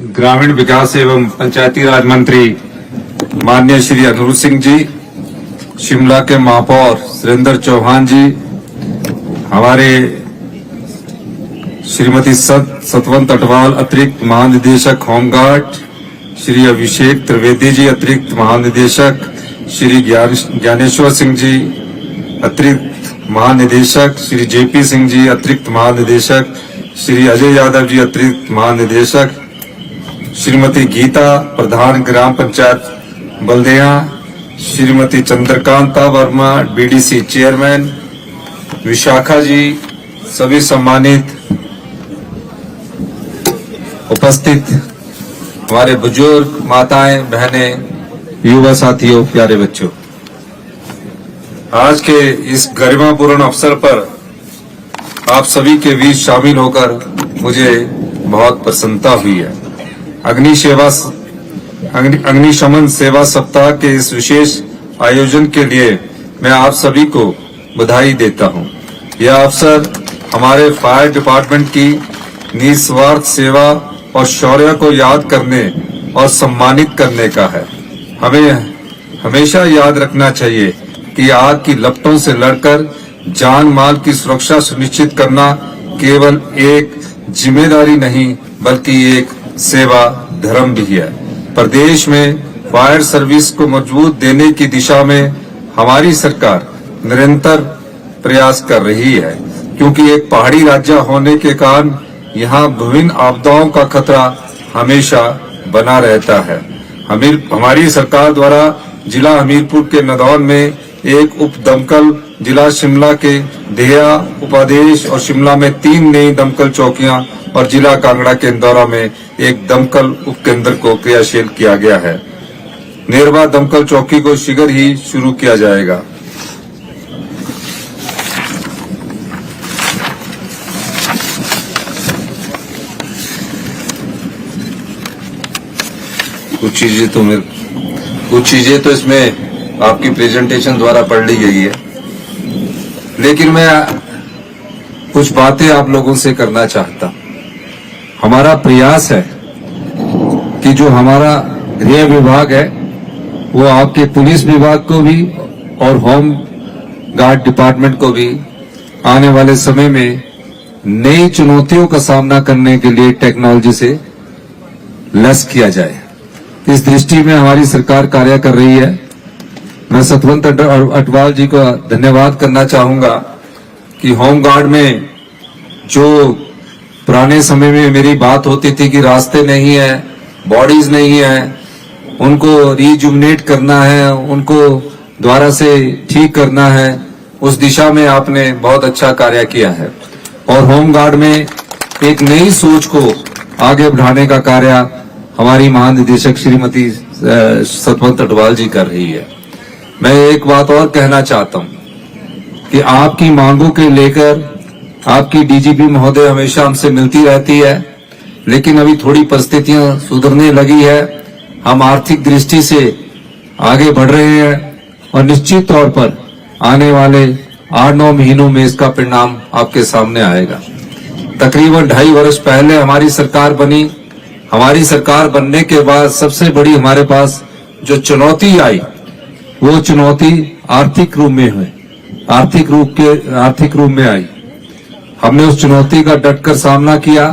ग्रामीण विकास एवं पंचायती राज मंत्री माननीय श्री अनुरूप सिंह जी, शिमला के महापौर सुरेंद्र चौहान जी, हमारे श्रीमती सतवंत अटवाल अतिरिक्त महानिदेशक होमगार्ड, श्री अभिषेक त्रिवेदी जी अतिरिक्त महानिदेशक, श्री ज्ञानेश्वर सिंह जी अतिरिक्त महानिदेशक, श्री जेपी सिंह जी अतिरिक्त महानिदेशक, श्री अजय यादव जी अतिरिक्त महानिदेशक, श्रीमती गीता प्रधान ग्राम पंचायत बल्देया, श्रीमती चंद्रकांता वर्मा बीडीसी चेयरमैन, विशाखा जी, सभी सम्मानित उपस्थित हमारे बुजुर्ग, माताएं, बहनें, युवा साथियों, प्यारे बच्चों, आज के इस गरिमापूर्ण अवसर पर आप सभी के बीच शामिल होकर मुझे बहुत प्रसन्नता हुई है। अग्निशमन सेवा सप्ताह के इस विशेष आयोजन के लिए मैं आप सभी को बधाई देता हूं। यह अवसर हमारे फायर डिपार्टमेंट की निस्वार्थ सेवा और शौर्य को याद करने और सम्मानित करने का है। हमें हमेशा याद रखना चाहिए कि आग की लपटों से लड़कर जान माल की सुरक्षा सुनिश्चित करना केवल एक जिम्मेदारी नहीं बल्कि एक सेवा धर्म भी है। प्रदेश में फायर सर्विस को मजबूत देने की दिशा में हमारी सरकार निरंतर प्रयास कर रही है, क्योंकि एक पहाड़ी राज्य होने के कारण यहाँ विभिन्न आपदाओं का खतरा हमेशा बना रहता है। हमारी सरकार द्वारा जिला हमीरपुर के नदौन में एक उप दमकल, जिला शिमला के देहा, उपादेश और शिमला में 3 नई दमकल चौकियां और जिला कांगड़ा के इंदौरा में एक दमकल उपकेंद्र को क्रियाशील किया गया है। नेरवा दमकल चौकी को शीघ्र ही शुरू किया जाएगा। कुछ चीजें तो इसमें आपकी प्रेजेंटेशन द्वारा पढ़ ली गई है, लेकिन मैं कुछ बातें आप लोगों से करना चाहता हूं। हमारा प्रयास है कि जो हमारा गृह विभाग है वो आपके पुलिस विभाग को भी और होम गार्ड डिपार्टमेंट को भी आने वाले समय में नई चुनौतियों का सामना करने के लिए टेक्नोलॉजी से लैस किया जाए। इस दृष्टि में हमारी सरकार कार्य कर रही है। मैं सतवंत अटवाल जी को धन्यवाद करना चाहूंगा कि होम गार्ड में जो पुराने समय में मेरी बात होती थी कि रास्ते नहीं है, बॉडीज नहीं है, उनको रिजुमिनेट करना है, उनको दोबारा से ठीक करना है, उस दिशा में आपने बहुत अच्छा कार्य किया है। और होम गार्ड में एक नई सोच को आगे बढ़ाने का कार्य हमारी महानिदेशक श्रीमती सतवंत अटवाल जी कर रही है। मैं एक बात और कहना चाहता हूं कि आपकी मांगों के लेकर आपकी डीजीपी महोदय हमेशा हमसे मिलती रहती है, लेकिन अभी थोड़ी परिस्थितियां सुधरने लगी है। हम आर्थिक दृष्टि से आगे बढ़ रहे हैं और निश्चित तौर पर आने वाले 8-9 महीनों में इसका परिणाम आपके सामने आएगा। तकरीबन 2.5 वर्ष पहले हमारी सरकार बनी। हमारी सरकार बनने के बाद सबसे बड़ी हमारे पास जो चुनौती आई वो चुनौती आर्थिक रूप में आई। हमने उस चुनौती का डटकर सामना किया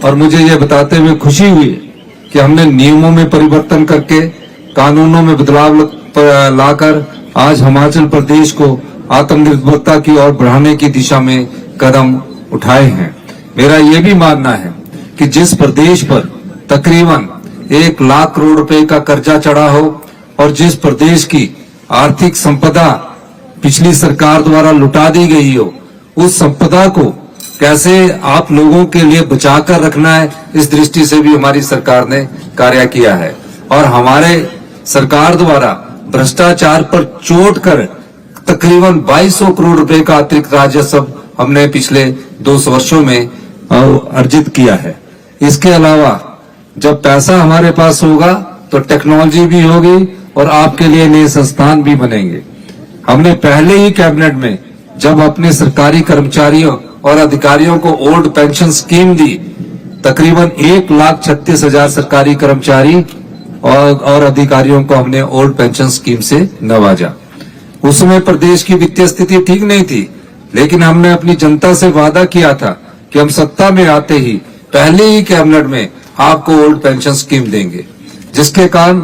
और मुझे ये बताते हुए खुशी हुई कि हमने नियमों में परिवर्तन करके, कानूनों में बदलाव लाकर आज हिमाचल प्रदेश को आत्मनिर्भरता की ओर बढ़ाने की दिशा में कदम उठाए हैं। मेरा ये भी मानना है कि जिस प्रदेश पर तकरीबन 1 लाख करोड़ रुपए का कर्जा चढ़ा हो और जिस प्रदेश की आर्थिक संपदा पिछली सरकार द्वारा लुटा दी गई हो, उस संपदा को कैसे आप लोगों के लिए बचाकर रखना है, इस दृष्टि से भी हमारी सरकार ने कार्य किया है। और हमारे सरकार द्वारा भ्रष्टाचार पर चोट कर तकरीबन 2200 करोड़ रुपए का अतिरिक्त राजस्व हमने पिछले 2 वर्षों में अर्जित किया है। इसके अलावा जब पैसा हमारे पास होगा तो टेक्नोलॉजी भी होगी और आपके लिए नए संस्थान भी बनेंगे। हमने पहले ही कैबिनेट में जब अपने सरकारी कर्मचारियों और अधिकारियों को ओल्ड पेंशन स्कीम दी तकरीबन 1,36,000 सरकारी कर्मचारी और अधिकारियों को हमने ओल्ड पेंशन स्कीम से नवाजा। उस समय प्रदेश की वित्तीय स्थिति ठीक नहीं थी, लेकिन हमने अपनी जनता से वादा किया था कि हम सत्ता में आते ही पहले ही कैबिनेट में आपको ओल्ड पेंशन स्कीम देंगे, जिसके कारण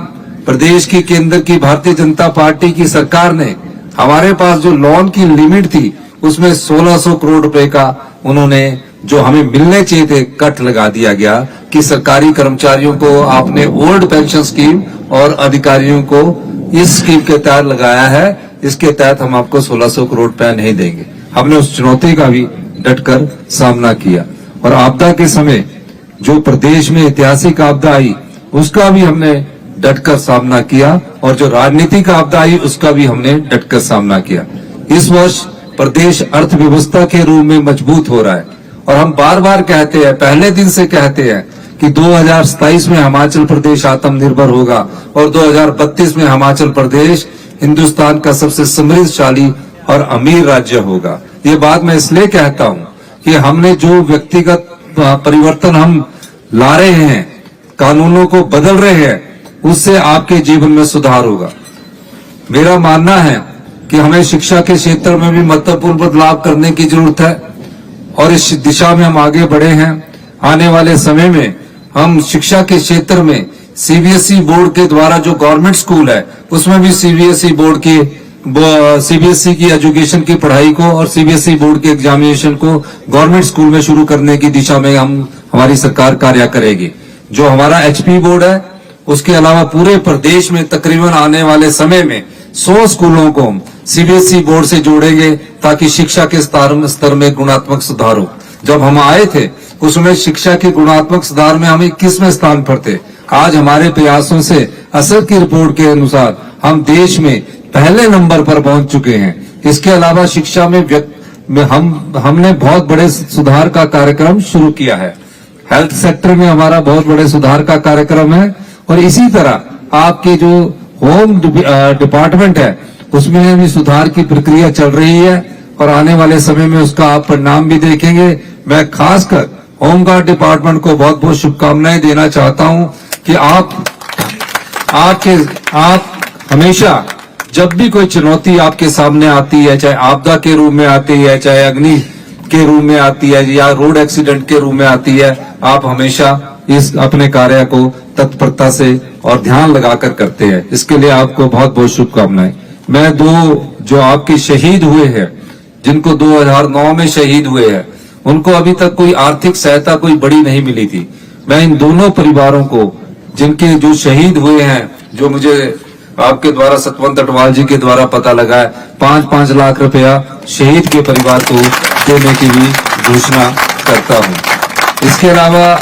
प्रदेश की केंद्र की भारतीय जनता पार्टी की सरकार ने हमारे पास जो लोन की लिमिट थी उसमें 1600 करोड़ रुपए का उन्होंने जो हमें मिलने चाहिए थे कट लगा दिया गया कि सरकारी कर्मचारियों को आपने ओल्ड पेंशन स्कीम और अधिकारियों को इस स्कीम के तहत लगाया है, इसके तहत हम आपको 1600 करोड़ रुपया नहीं देंगे। हमने उस चुनौती का भी डटकर सामना किया और आपदा के समय जो प्रदेश में ऐतिहासिक आपदा आई उसका भी हमने डटकर सामना किया और जो राजनीतिक आपदा आई उसका भी हमने डटकर सामना किया। इस वर्ष प्रदेश अर्थव्यवस्था के रूप में मजबूत हो रहा है और हम बार बार कहते हैं, पहले दिन से कहते हैं कि 2027 में हिमाचल प्रदेश आत्मनिर्भर होगा और 2032 में हिमाचल प्रदेश हिंदुस्तान का सबसे समृद्धशाली और अमीर राज्य होगा। ये बात मैं इसलिए कहता हूं कि हमने जो व्यक्तिगत परिवर्तन हम ला रहे हैं, कानूनों को बदल रहे हैं, उससे आपके जीवन में सुधार होगा। मेरा मानना है कि हमें शिक्षा के क्षेत्र में भी महत्वपूर्ण बदलाव करने की जरूरत है और इस दिशा में हम आगे बढ़े हैं। आने वाले समय में हम शिक्षा के क्षेत्र में सीबीएसई बोर्ड के द्वारा जो गवर्नमेंट स्कूल है उसमें भी सीबीएसई की एजुकेशन की पढ़ाई को और सीबीएसई बोर्ड के एग्जामिनेशन को गवर्नमेंट स्कूल में शुरू करने की दिशा में हमारी सरकार कार्य करेगी। जो हमारा एचपी बोर्ड है उसके अलावा पूरे प्रदेश में तकरीबन आने वाले समय में 100 स्कूलों को हम सीबीएसई बोर्ड से जोड़ेंगे ताकि शिक्षा के स्तर में गुणात्मक सुधार हो। जब हम आए थे उसमें शिक्षा के गुणात्मक सुधार में हम 21वें स्थान पर थे। आज हमारे प्रयासों से असर की रिपोर्ट के अनुसार हम देश में पहले नंबर पर पहुंच चुके हैं। इसके अलावा शिक्षा में हमने बहुत बड़े सुधार का कार्यक्रम शुरू किया है। हेल्थ सेक्टर में हमारा बहुत बड़े सुधार का कार्यक्रम है और इसी तरह आपके जो होम डिपार्टमेंट है उसमें भी सुधार की प्रक्रिया चल रही है और आने वाले समय में उसका आप परिणाम भी देखेंगे। मैं खासकर होमगार्ड डिपार्टमेंट को बहुत बहुत शुभकामनाएं देना चाहता हूं कि आप हमेशा जब भी कोई चुनौती आपके सामने आती है, चाहे आपदा के रूप में आती है, चाहे अग्नि के रूप में आती है या रोड एक्सीडेंट के रूप में आती है, आप हमेशा इस अपने कार्य को तत्परता से और ध्यान लगाकर करते हैं। इसके लिए आपको बहुत बहुत शुभकामनाएं। मैं जो आपके शहीद हुए हैं, जिनको 2009 में शहीद हुए हैं, उनको अभी तक कोई आर्थिक सहायता कोई बड़ी नहीं मिली थी। मैं इन दोनों परिवारों को जिनके जो शहीद हुए हैं, जो मुझे आपके द्वारा सतवंत अटवाल जी के द्वारा पता लगा है, 5-5 लाख रुपया शहीद के परिवार को देने की भी घोषणा करता हूं। इसके अलावा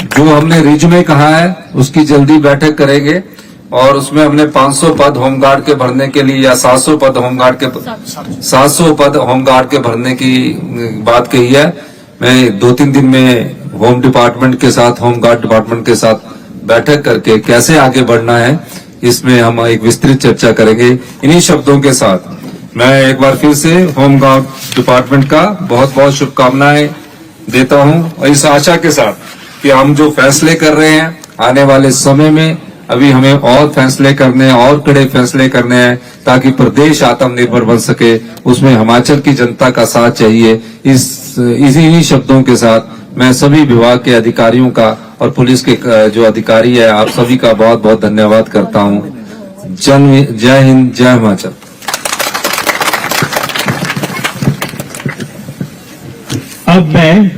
जो हमने रिज में कहा है उसकी जल्दी बैठक करेंगे और उसमें हमने 500 पद होमगार्ड के भरने के लिए या 700 पद होमगार्ड के भरने की बात कही है। मैं 2-3 दिन में होम डिपार्टमेंट के साथ, होमगार्ड डिपार्टमेंट के साथ बैठक करके कैसे आगे बढ़ना है इसमें हम एक विस्तृत चर्चा करेंगे। इन्हीं शब्दों के साथ मैं एक बार फिर से होमगार्ड डिपार्टमेंट का बहुत बहुत शुभकामनाएं देता हूं और इस आशा के साथ कि हम जो फैसले कर रहे हैं आने वाले समय में अभी हमें और फैसले करने हैं, और कड़े फैसले करने हैं ताकि प्रदेश आत्मनिर्भर बन सके। उसमें हिमाचल की जनता का साथ चाहिए। इन्हीं शब्दों के साथ मैं सभी विभाग के अधिकारियों का और पुलिस के जो अधिकारी है आप सभी का बहुत बहुत धन्यवाद करता हूं। जय हिंद, जय हिमाचल। अब मैं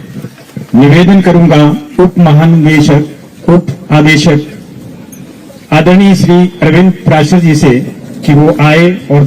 निवेदन करूंगा उप महानिदेशक, उप आदेशक आदरणीय श्री अरविंद प्राशर जी से कि वो आए और